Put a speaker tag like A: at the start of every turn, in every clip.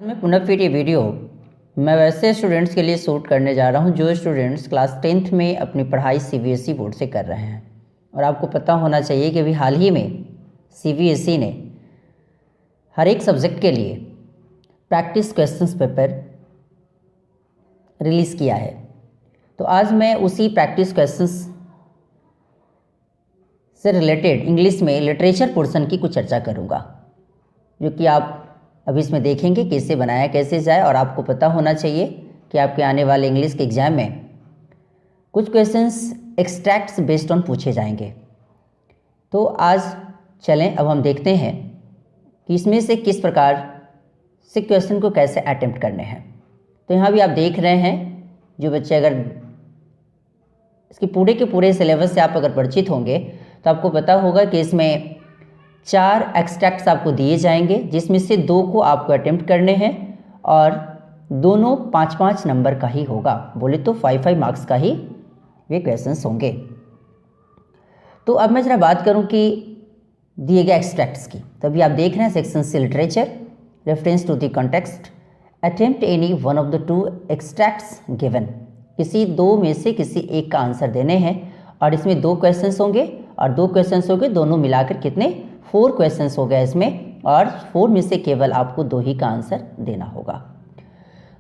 A: मैं पुनः फिर ये वीडियो मैं वैसे स्टूडेंट्स के लिए शूट करने जा रहा हूँ जो स्टूडेंट्स क्लास 10th में अपनी पढ़ाई सीबीएसई बोर्ड से कर रहे हैं। और आपको पता होना चाहिए कि अभी हाल ही में सीबीएसई ने हर एक सब्जेक्ट के लिए प्रैक्टिस क्वेश्चंस पेपर रिलीज़ किया है। तो आज मैं उसी प्रैक्टिस क्वेश्चंस से रिलेटेड इंग्लिश में लिटरेचर पोर्शन की कुछ चर्चा करूँगा, जो कि आप अभी इसमें देखेंगे कैसे बनाया कैसे जाए। और आपको पता होना चाहिए कि आपके आने वाले इंग्लिश के एग्ज़ाम में कुछ क्वेश्चंस एक्सट्रैक्ट्स बेस्ड ऑन पूछे जाएंगे। तो आज चलें, अब हम देखते हैं कि इसमें से किस प्रकार से क्वेश्चन को कैसे अटेम्प्ट करने हैं। तो यहाँ भी आप देख रहे हैं, जो बच्चे अगर इसके पूरे के पूरे सिलेबस से आप अगर परिचित होंगे तो आपको पता होगा कि इसमें 4 एक्सट्रैक्ट्स आपको दिए जाएंगे, जिसमें से 2 को आपको अटेम्प्ट करने हैं और दोनों 5-5 नंबर का ही होगा। बोले तो 5-5 मार्क्स का ही ये क्वेश्चंस होंगे। तो अब मैं ज़रा बात करूं कि दिए गए एक्सट्रैक्ट्स की। तो अभी आप देख रहे हैं सेक्शन से literature, reference to the context, attempt any one of the 2 extracts given. किसी 2 में से किसी एक का आंसर देने हैं और इसमें 2 क्वेश्चंस होंगे और 2 क्वेश्चंस होंगे, दोनों मिलाकर कितने 4 क्वेश्चंस हो गए इसमें, और 4 में से केवल आपको 2 ही का आंसर देना होगा।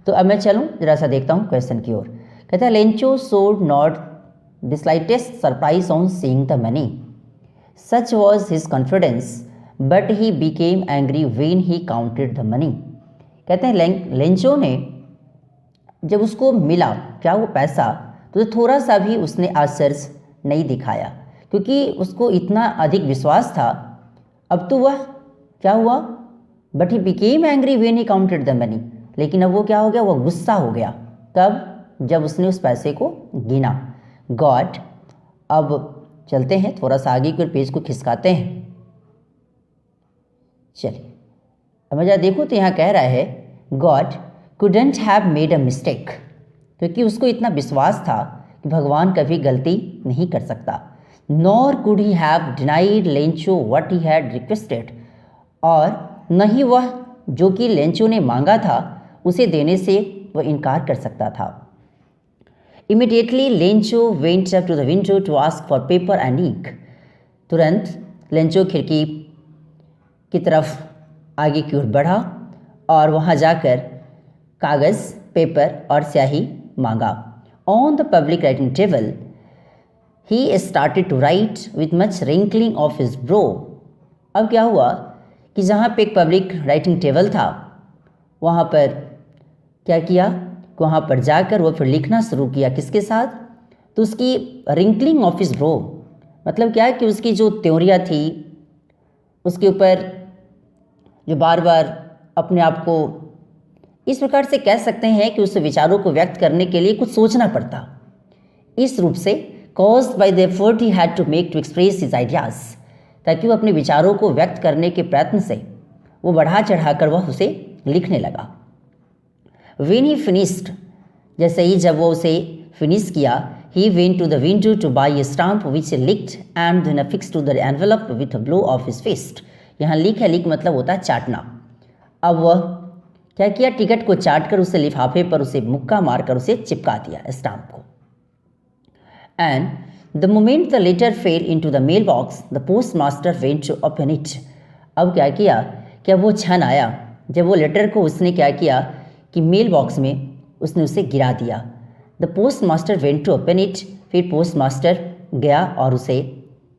A: तो अब मैं चलूँ जरा सा देखता हूँ क्वेश्चन की ओर। कहता है Lencho showed not the slightest surprise on seeing the money, such was his confidence but he became angry when he counted the money. कहते हैं लेंचो ने जब उसको मिला क्या वो पैसा, तो थोड़ा सा भी उसने आश्चर्य नहीं दिखाया, क्योंकि उसको इतना अधिक विश्वास था। अब तो वह क्या हुआ, but he became angry when he counted the money, लेकिन अब वो क्या हो गया, वो गुस्सा हो गया। कब, जब उसने उस पैसे को गिना। गॉड, अब चलते हैं थोड़ा सा आगे की ओर, पेज को खिसकाते हैं। चलिए अब मैं जरा देखूँ तो यहाँ कह रहा है God couldn't have made a mistake, क्योंकि उसको इतना विश्वास था कि भगवान कभी गलती नहीं कर सकता। Nor could he have denied Lencho what he had requested, और न ही वह जो कि लेंचो ने मांगा था उसे देने से वह इनकार कर सकता था। Immediately Lencho went up to the window to ask for paper and ink. तुरंत लेंचो खिड़की की तरफ आगे की ओर बढ़ा और वहाँ जाकर कागज़, पेपर और स्याही मांगा। On the public writing table he started to write with much wrinkling of his brow. अब क्या हुआ कि जहाँ पे एक पब्लिक राइटिंग टेबल था, वहाँ पर क्या किया, वहाँ पर जाकर वो फिर लिखना शुरू किया। किसके साथ, तो उसकी रिंकलिंग ऑफ हिज ब्रो मतलब क्या है कि उसकी जो त्योरियाँ थी उसके ऊपर जो बार बार अपने आप को इस प्रकार से कह सकते हैं कि उस विचारों को व्यक्त करने के लिए कुछ सोचना पड़ता। इस रूप से caused by the effort he had to make to express his ideas, ताकि वो अपने विचारों को व्यक्त करने के प्रयत्न से वो बढ़ा चढ़ाकर वह उसे लिखने लगा। When he finished, जैसे ही जब वो उसे फिनिश किया, he went to the window to buy a stamp which he licked and then affixed to the envelope with a blow of his fist। यहाँ लिख है, लिख मतलब होता है चाटना। अब वह क्या किया, टिकट को चाट कर उसे लिफाफे पर उसे मुक्का मारकर उसे चिपका दिया स्टाम्प को। And the moment the letter fell into the mail box the postmaster went to open it. अब क्या किया, क्या वो क्षण आया जब वो लेटर को उसने क्या किया कि मेल बॉक्स में उसने उसे गिरा दिया। The postmaster went to open it, फिर पोस्ट मास्टर गया और उसे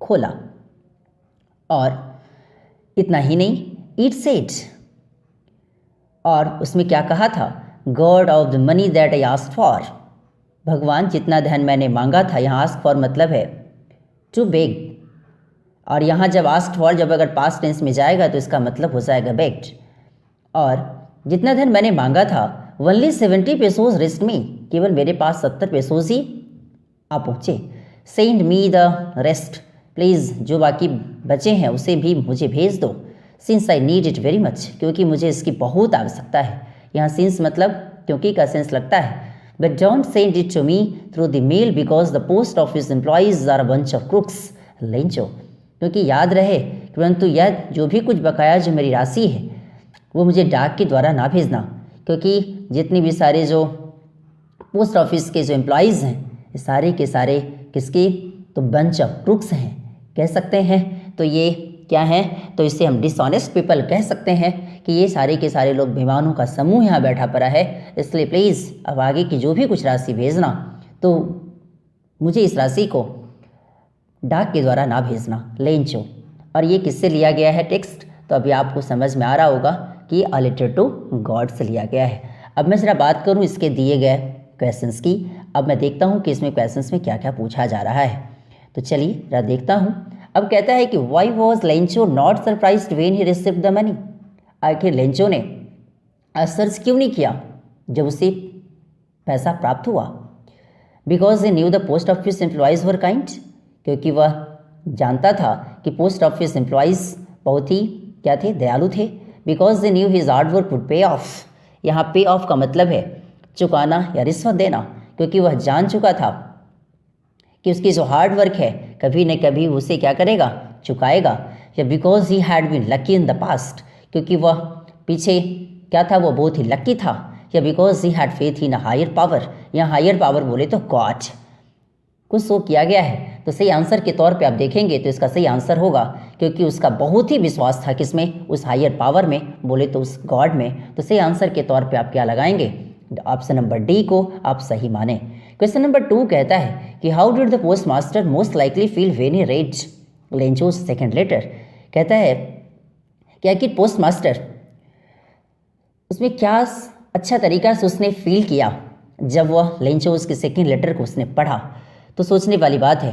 A: खोला। और इतना ही नहीं, इट सेड, और उसमें क्या कहा था, God of the money that I asked for, भगवान जितना धन मैंने मांगा था। यहाँ आस्क फॉर मतलब है टू बेग, और यहाँ जब आस्क फॉर जब अगर पास्ट टेंस में जाएगा तो इसका मतलब हो जाएगा बेग्ड। और जितना धन मैंने मांगा था, ओनली 70 पेसोज रेस्ट मी, केवल मेरे पास 70 पेसोज ही आ पहुँचे। Send me the rest, please जो बाकी बचे हैं उसे भी मुझे भेज दो। Since I need it very much, क्योंकि मुझे इसकी बहुत आवश्यकता है। यहाँ सिंस मतलब क्योंकि का सेंस लगता है। But don't send it to me through the mail because the post office employees are a bunch of crooks Lencho, क्योंकि याद रहे, परंतु यह जो भी कुछ बकाया जो मेरी राशि है वो मुझे डाक के द्वारा ना भेजना, क्योंकि जितने भी सारे जो पोस्ट ऑफिस के जो एम्प्लॉयज़ हैं ये सारे के सारे किसके, तो बंच ऑफ क्रूक्स हैं कह सकते हैं। तो ये क्या है, तो इसे हम डिसऑनेस्ट पीपल कह सकते हैं कि ये सारे के सारे लोग बेईमानों का समूह यहाँ बैठा पड़ा है। इसलिए प्लीज़ अब आगे की जो भी कुछ राशि भेजना तो मुझे इस राशि को डाक के द्वारा ना भेजना, लेंचो। और ये किससे लिया गया है टेक्स्ट, तो अभी आपको समझ में आ रहा होगा कि अ लेटर टू गॉड से लिया गया है। अब मैं ज़रा बात करूँ इसके दिए गए क्वेश्चंस की। अब मैं देखता हूँ कि इसमें क्वेश्चंस में क्या क्या पूछा जा रहा है, तो चलिए जरा देखता हूँ। अब कहता है कि why was Lencho not surprised when he received the money. आखिर लेंचो ने आश्चर्य क्यों नहीं किया जब उसे पैसा प्राप्त हुआ। Because he new the post office employees were kind, क्योंकि वह जानता था कि पोस्ट ऑफिस एम्प्लॉयज़ बहुत ही क्या थे, दयालु थे। Because they new his hard work would पे ऑफ। यहाँ पे ऑफ का मतलब है चुकाना या रिश्वत देना, क्योंकि वह जान चुका था कि उसकी जो हार्ड वर्क है कभी न कभी उसे क्या करेगा, चुकाएगा। या because he had been lucky in the past, क्योंकि वह पीछे क्या था, वो बहुत ही लकी था। या because he had faith in a higher power, या हायर पावर बोले तो गॉड को शो किया गया है। तो सही आंसर के तौर पे आप देखेंगे तो इसका सही आंसर होगा, क्योंकि उसका बहुत ही विश्वास था किसमें, उस हायर पावर में, बोले तो उस गॉड में। तो सही आंसर के तौर पे आप क्या लगाएंगे, ऑप्शन नंबर डी को आप सही माने। क्वेश्चन नंबर 2 कहता है कि how did the postmaster most likely feel when he read Lencho's second letter. कहता है कि आखिर पोस्ट मास्टर उसमें क्या अच्छा तरीका से उसने फील किया जब वह लेंचोज के सेकेंड लेटर को उसने पढ़ा। तो सोचने वाली बात है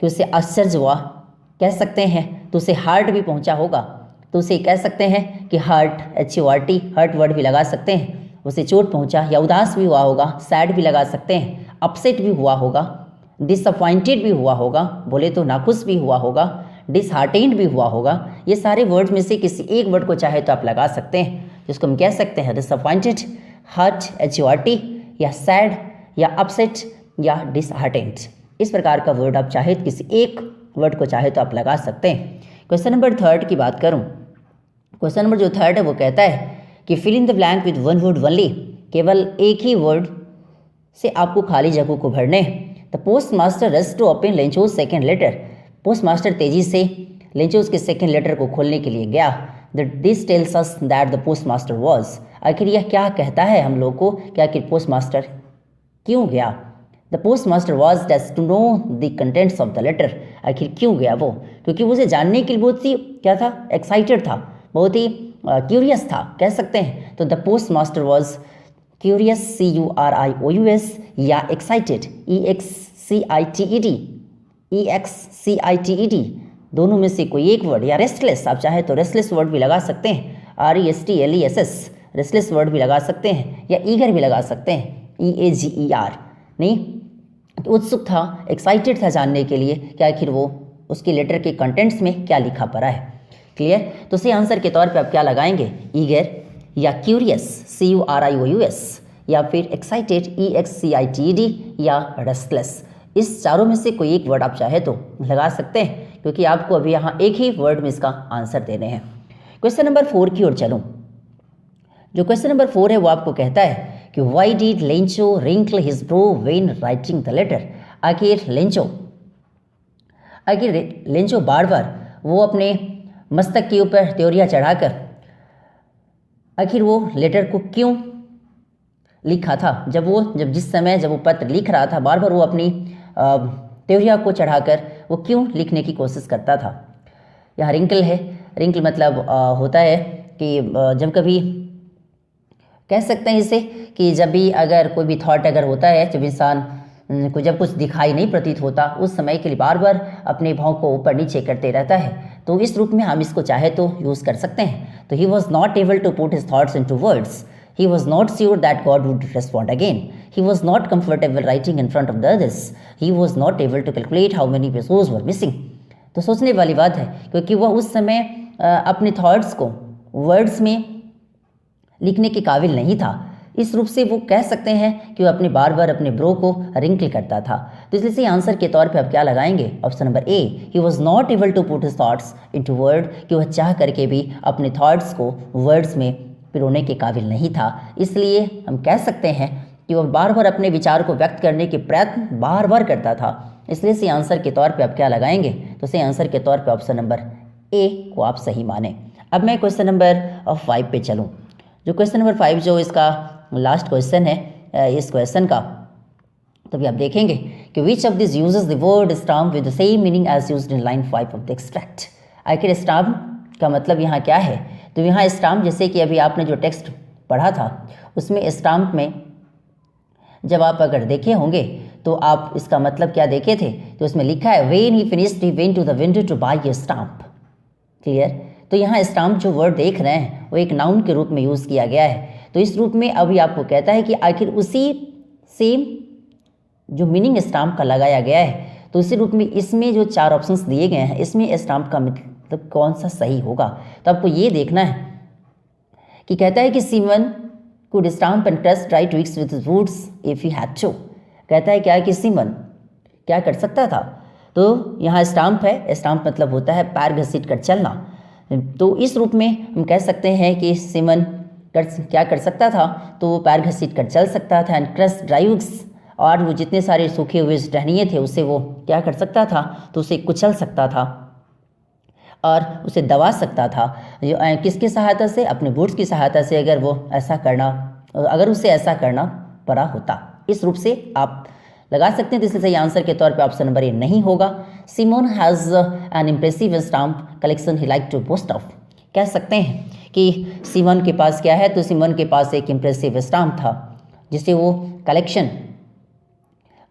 A: कि उसे आश्चर्य हुआ कह सकते हैं, तो उसे हार्ट भी पहुंचा होगा, तो उसे कह सकते हैं कि हार्ट, HURT, हर्ट वर्ड भी लगा सकते हैं। उसे चोट पहुंचा या उदास भी हुआ होगा, सैड भी लगा सकते हैं, अपसेट भी हुआ होगा, डिसअपॉइंटेड भी हुआ होगा, बोले तो नाखुश भी हुआ होगा, डिसहार्टेंड भी हुआ होगा। ये सारे वर्ड्स में से किसी एक वर्ड को चाहे तो आप लगा सकते हैं, जिसको हम कह सकते हैं डिसअपॉइंटेड, हर्ट, HURT, या सैड, या अपसेट, या डिसहार्टेंड। इस प्रकार का वर्ड आप चाहे तो किसी एक वर्ड को चाहे तो आप लगा सकते हैं। क्वेश्चन नंबर 3 की बात करूं, क्वेश्चन नंबर जो 3 है वो कहता है कि fill in the blank with one word only. केवल एक ही वर्ड से आपको खाली जगहों को भरने। The postmaster rush to open Lencho's second letter. Postmaster तेजी से लेंचोज के सेकेंड लेटर को खोलने के लिए गया। This tells us that the postmaster was. आखिर यह क्या कहता है हम लोग को कि आखिर पोस्ट मास्टर क्यों गया। The postmaster was desperate to know the contents of the letter. आखिर क्यों गया वो, क्योंकि वो उसे जानने के लिए बहुत ही क्या था, एक्साइटेड था, बहुत ही क्यूरियस था कह सकते हैं। तो the postmaster was curious, CURIOUS, या एक्साइटेड, EXCITED, दोनों में से कोई एक वर्ड, या रेस्टलेस, आप चाहे तो रेस्टलेस वर्ड भी लगा सकते हैं, RESTLESS, रेस्टलेस वर्ड भी लगा सकते हैं, या ईगर भी लगा सकते हैं, EAGER। नहीं, उत्सुक था, एक्साइटेड था जानने के लिए कि आखिर वो उसके लेटर के कंटेंट्स में क्या लिखा पड़ा है। क्लियर। तो सही आंसर के तौर पे आप क्या लगाएंगे, ईगर, या क्यूरियस, CURIOUS, या फिर एक्साइटेड, EXCITED, या रेस्टलेस। इस चारों में से कोई एक वर्ड आप चाहे तो लगा सकते हैं, क्योंकि आपको अभी यहाँ एक ही वर्ड में इसका आंसर देने हैं। क्वेश्चन नंबर 4 की ओर चलूँ। जो क्वेश्चन नंबर 4 है वो आपको कहता है कि why did Lencho wrinkle his brow when writing the letter. आखिर लेंचो बार बार वो अपने मस्तक के ऊपर त्योरिया चढ़ाकर आखिर वो लेटर को क्यों लिखा था। जब वो पत्र लिख रहा था, बार बार वो अपनी त्योरिया को चढ़ाकर वो क्यों लिखने की कोशिश करता था। यहाँ रिंकल है, रिंकल मतलब होता है कि जब कभी कह सकते हैं इसे कि जब भी अगर कोई भी थॉट अगर होता है, जब इंसान को जब कुछ दिखाई नहीं प्रतीत होता, उस समय के लिए बार बार अपने भाव को ऊपर नीचे करते रहता है, तो इस रूप में हम इसको चाहे तो यूज़ कर सकते हैं। तो he was not able to put his thoughts into words. He was not sure that God would respond again. He was not comfortable writing in front of the others. He was not able to calculate how many pesos were missing. तो सोचने वाली बात है, क्योंकि वह उस समय अपने थॉट्स को वर्ड्स में लिखने के काबिल नहीं था, इस रूप से वो कह सकते हैं कि वो अपने बार बार अपने ब्रो को रिंकल करता था। तो इसलिए से आंसर के तौर पे आप क्या लगाएंगे? Option number A, he was not able to put his thoughts into word, कि वह चाह करके भी अपने थॉट्स को वर्ड्स में पिरोने के काबिल नहीं था। इसलिए हम कह सकते हैं कि वह बार बार अपने विचार को व्यक्त करने के प्रयत्न बार बार करता था। इसलिए से आंसर के तौर पे आप क्या लगाएंगे? तो से आंसर के तौर पे ऑप्शन नंबर ए को आप सही माने। अब मैं क्वेश्चन नंबर 5 पे चलूँ। जो क्वेश्चन नंबर 5 जो इसका लास्ट क्वेश्चन है इस क्वेश्चन का, तभी आप देखेंगे कि which of this uses the word stamp with the same meaning as used in line 5 of the extract. आखिर स्टाम्प का मतलब यहाँ क्या है? तो यहाँ स्टाम्प, जैसे कि अभी आपने जो टेक्स्ट पढ़ा था उसमें स्टाम्प में जब आप अगर देखे होंगे तो आप इसका मतलब क्या देखे थे? तो उसमें लिखा है when he finished he went to the window to buy a stamp. Clear? तो यहाँ स्टाम्प जो वर्ड देख रहे हैं वो एक नाउन के रूप में यूज़ किया गया है। तो इस रूप में अभी आपको कहता है कि आखिर उसी सेम जो मीनिंग स्टाम्प का लगाया गया है, तो इसी रूप में इसमें जो 4 ऑप्शंस दिए गए हैं इसमें स्टाम्प का मतलब कौन सा सही होगा? तो आपको ये देखना है कि कहता है कि Simon could stamp and crush dry twigs with his woods if he had to. कहता है क्या कि सीमन क्या कर सकता था? तो यहाँ स्टाम्प है, स्टाम्प मतलब होता है पैर घसीट कर चलना। तो इस रूप में हम कह सकते हैं कि सीमन क्या कर सकता था? तो वो पैर घसीट कर चल सकता था। एंड क्रश ड्राई ट्विग्स, और वो जितने सारे सूखे हुए टहनिए थे उससे वो क्या कर सकता था? तो उसे कुचल सकता था और उसे दबा सकता था। किसकी सहायता से? अपने बूट्स की सहायता से, अगर उसे ऐसा करना पड़ा होता। इस रूप से आप लगा सकते हैं। तो इसलिए सही आंसर के तौर पे ऑप्शन नंबर ए नहीं होगा। Simon has an impressive stamp collection he like to boast of. कह सकते हैं कि सिमोन के पास क्या है? तो सिमोन के पास एक इम्प्रेसिव स्टाम्प था जिसे वो कलेक्शन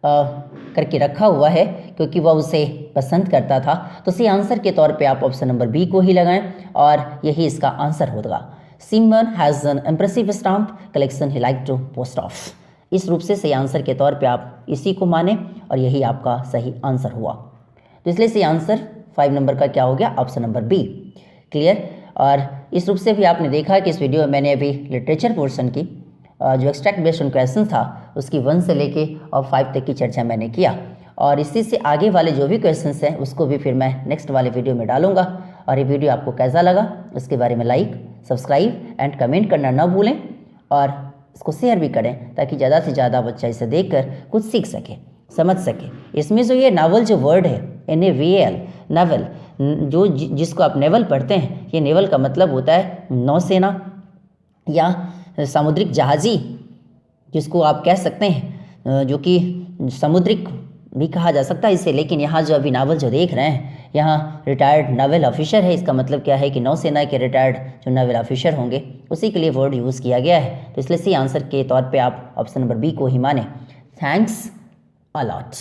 A: करके रखा हुआ है क्योंकि वह उसे पसंद करता था। तो सही आंसर के तौर पे आप ऑप्शन नंबर बी को ही लगाएं और यही इसका आंसर होगा। Simon has an impressive stamp collection he like to post off. इस रूप से सही आंसर के तौर पे आप इसी को माने और यही आपका सही आंसर हुआ। तो इसलिए सही आंसर 5 नंबर का क्या हो गया? Option number B. क्लियर? और इस रूप से भी आपने देखा कि इस वीडियो में मैंने अभी लिटरेचर पोर्शन की जो एक्सट्रैक्ट बेस्ड ऑन क्वेश्चन था उसकी 1 से लेके और 5 तक की चर्चा मैंने किया। और इसी से आगे वाले जो भी क्वेश्चंस हैं उसको भी फिर मैं नेक्स्ट वाले वीडियो में डालूंगा। और ये वीडियो आपको कैसा लगा उसके बारे में लाइक, सब्सक्राइब एंड कमेंट करना ना भूलें और इसको शेयर भी करें ताकि ज़्यादा से ज़्यादा बच्चा इसे देखकर कुछ सीख सके, समझ सके। इसमें जो ये नावल जो वर्ड है NAVAL, नावल, जो जिसको आप नेवल पढ़ते हैं, ये नेवल का मतलब होता है नौसेना या सामुद्रिक जहाज़ी, जिसको आप कह सकते हैं, जो कि समुद्रिक भी कहा जा सकता है इसे। लेकिन यहाँ जो अभी नावल जो देख रहे हैं यहाँ रिटायर्ड नावल ऑफिसर है। इसका मतलब क्या है कि नौसेना के रिटायर्ड जो नावल ऑफिसर होंगे उसी के लिए वर्ड यूज़ किया गया है। तो इसलिए सी आंसर के तौर पे आप ऑप्शन नंबर बी को ही माने। Thanks a lot.